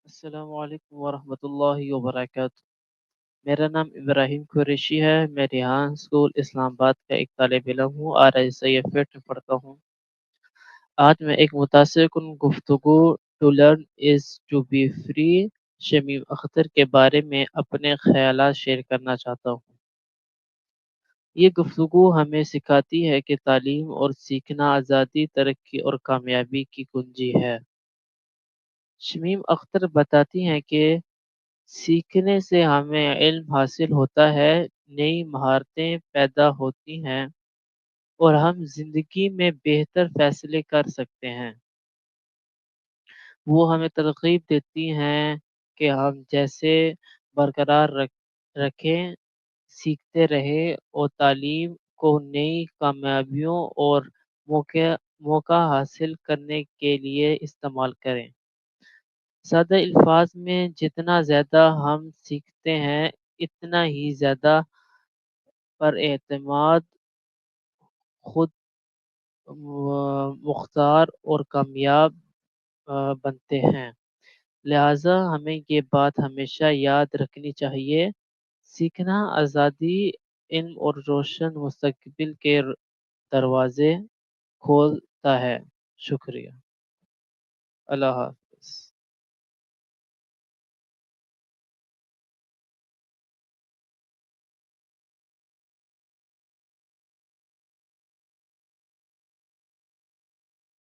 السلام علیکم ورحمۃ اللہ وبرکاتہ۔ میرا نام ابراہیم قریشی ہے۔ میں ریحان اسکول اسلام آباد کا ایک طالب علم ہوں، RISIF میں پڑھتا ہوں۔ آج میں ایک متاثر کن گفتگو to learn is to be free Shamim Akhtar کے بارے میں اپنے خیالات شیئر کرنا چاہتا ہوں۔ یہ گفتگو ہمیں سکھاتی ہے کہ تعلیم اور سیکھنا آزادی، ترقی اور کامیابی کی کنجی ہے۔ شمیم اختر بتاتی ہیں کہ سیکھنے سے ہمیں علم حاصل ہوتا ہے، نئی مہارتیں پیدا ہوتی ہیں اور ہم زندگی میں بہتر فیصلے کر سکتے ہیں۔ وہ ہمیں ترغیب دیتی ہیں کہ ہم جیسے برقرار رکھیں، سیکھتے رہیں اور تعلیم کو نئی کامیابیوں اور موقع حاصل کرنے کے لیے استعمال کریں۔ سادہ الفاظ میں جتنا زیادہ ہم سیکھتے ہیں اتنا ہی زیادہ پر اعتماد، خود مختار اور کامیاب بنتے ہیں۔ لہٰذا ہمیں یہ بات ہمیشہ یاد رکھنی چاہیے، سیکھنا آزادی، علم اور روشن مستقبل کے دروازے کھولتا ہے۔ شکریہ۔ اللہ حافظ۔